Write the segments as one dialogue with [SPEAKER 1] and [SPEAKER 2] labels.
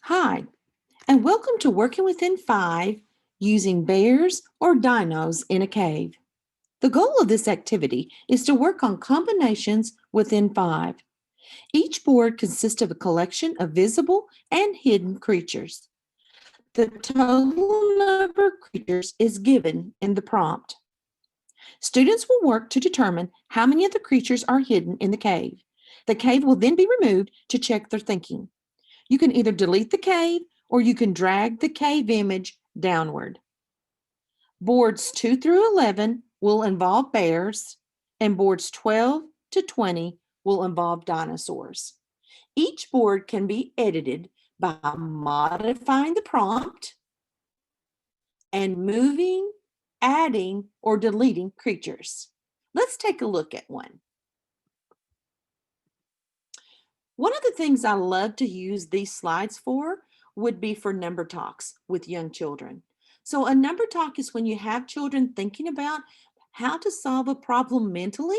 [SPEAKER 1] Hi, and welcome to Working Within 5 using bears or dinos in a cave. The goal of this activity is to work on combinations within 5. Each board consists of a collection of visible and hidden creatures. The total number of creatures is given in the prompt. Students will work to determine how many of the creatures are hidden in the cave. The cave will then be removed to check their thinking. You can either delete the cave or you can drag the cave image downward. Boards 2 through 11 will involve bears, and boards 12 to 20 will involve dinosaurs. Each board can be edited by modifying the prompt and moving, adding, or deleting creatures. Let's take a look at one. One of the things I love to use these slides for would be for number talks with young children. So a number talk is when you have children thinking about how to solve a problem mentally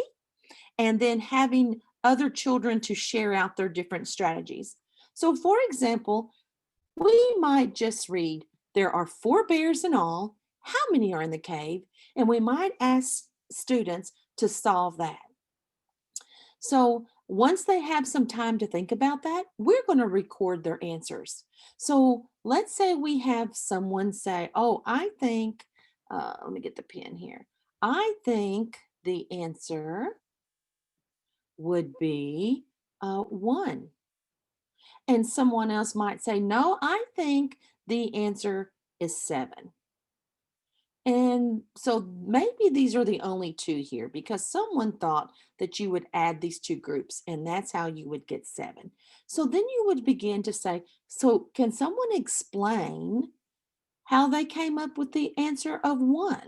[SPEAKER 1] and then having other children to share out their different strategies. So for example, we might just read, there are 4 bears in all. How many are in the cave? And we might ask students to solve that. So once they have some time to think about that, we're going to record their answers. So let's say we have someone say, oh, I think, let me get the pen here. I think the answer would be 1. And someone else might say, no, I think the answer is 7. And so maybe these are the only 2 here because someone thought that you would add these 2 groups and that's how you would get 7. So then you would begin to say, so can someone explain how they came up with the answer of 1?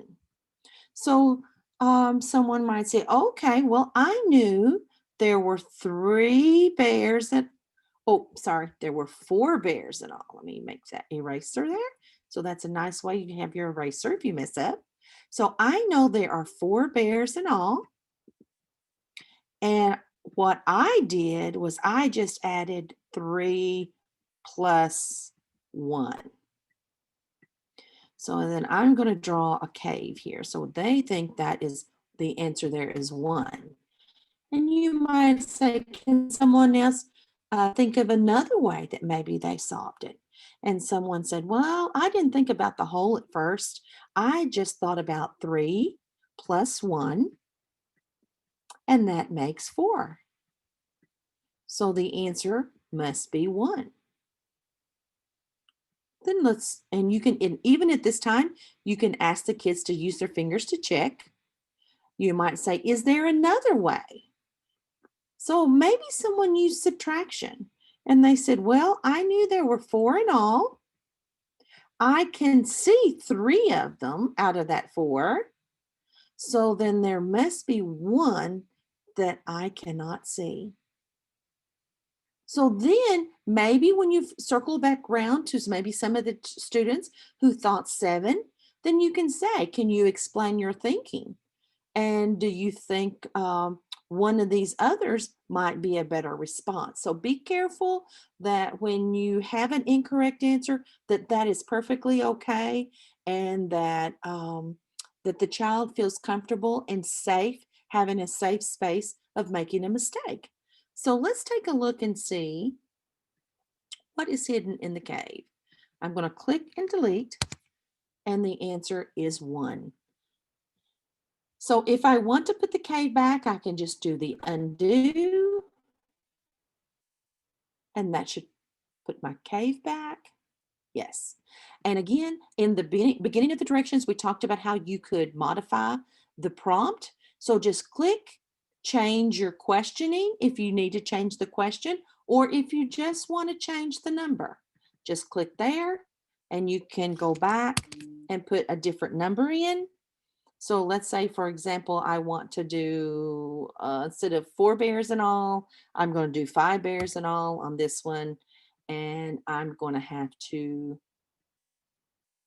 [SPEAKER 1] So someone might say, okay, well, I knew there were 3 bears and, oh, sorry, there were 4 bears in all. Let me make that eraser there. So that's a nice way you can have your eraser if you mess up. So I know there are 4 bears in all. And what I did was I just added 3 plus 1. So then I'm going to draw a cave here. So they think that is the answer there is 1. And you might say, can someone else think of another way that maybe they solved it? And someone said, well, I didn't think about the whole at first. I just thought about 3 plus 1, and that makes 4. So the answer must be 1. Then and you can, and even at this time, you can ask the kids to use their fingers to check. You might say, is there another way? So maybe someone used subtraction and they said, well, I knew there were 4 in all. I can see 3 of them out of that 4. So then there must be 1 that I cannot see. So then maybe when you circle back around to maybe some of the students who thought 7, then you can say, can you explain your thinking? And do you think one of these others might be a better response? So be careful that when you have an incorrect answer, that is perfectly okay, and that the child feels comfortable and safe, having a safe space of making a mistake. So let's take a look and see what is hidden in the cave. I'm going to click and delete, and the answer is 1. So if I want to put the cave back, I can just do the undo, and that should put my cave back. Yes. And again, in the beginning of the directions, we talked about how you could modify the prompt. So just click, change your questioning if you need to change the question, or if you just want to change the number. Just click there, and you can go back and put a different number in. So let's say, for example, I want to do, instead of 4 bears in all, I'm going to do 5 bears in all on this one. And I'm going to have to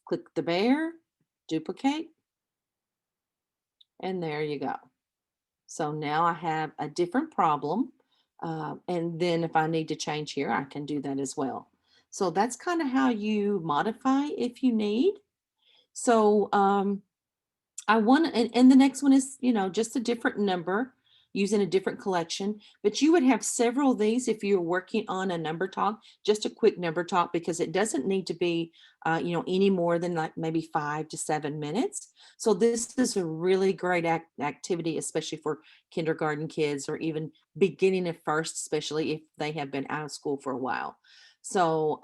[SPEAKER 1] click the bear, duplicate, and there you go. So now I have a different problem. And then if I need to change here, I can do that as well. So that's kind of how you modify if you need. So I want, and the next one is, just a different number using a different collection, but you would have several of these if you're working on a number talk, just a quick number talk, because it doesn't need to be, any more than like maybe 5 to 7 minutes. So this is a really great activity, especially for kindergarten kids or even beginning at first, especially if they have been out of school for a while. So,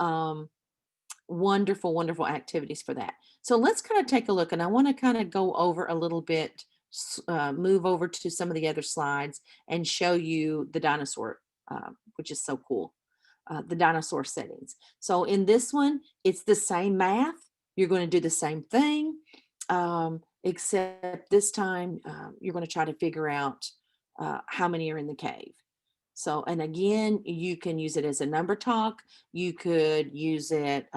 [SPEAKER 1] wonderful, wonderful activities for that. So let's kind of take a look, and I want to kind of go over a little bit, move over to some of the other slides and show you the dinosaur, which is so cool. The dinosaur settings. So in this one, it's the same math. You're going to do the same thing, except this time you're going to try to figure out how many are in the cave. So, and again, you can use it as a number talk. You could use it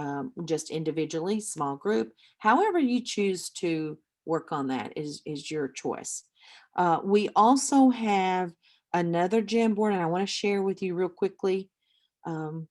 [SPEAKER 1] just individually, small group. However you choose to work on that is your choice. We also have another Jamboard, and I want to share with you real quickly. Um,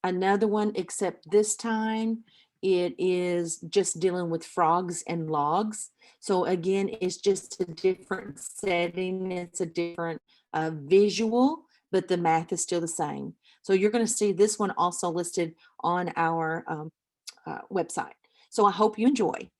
[SPEAKER 1] Another one, except this time it is just dealing with frogs and logs. So again, it's just a different setting. It's a different visual, but the math is still the same. So you're going to see this one also listed on our website. So I hope you enjoy.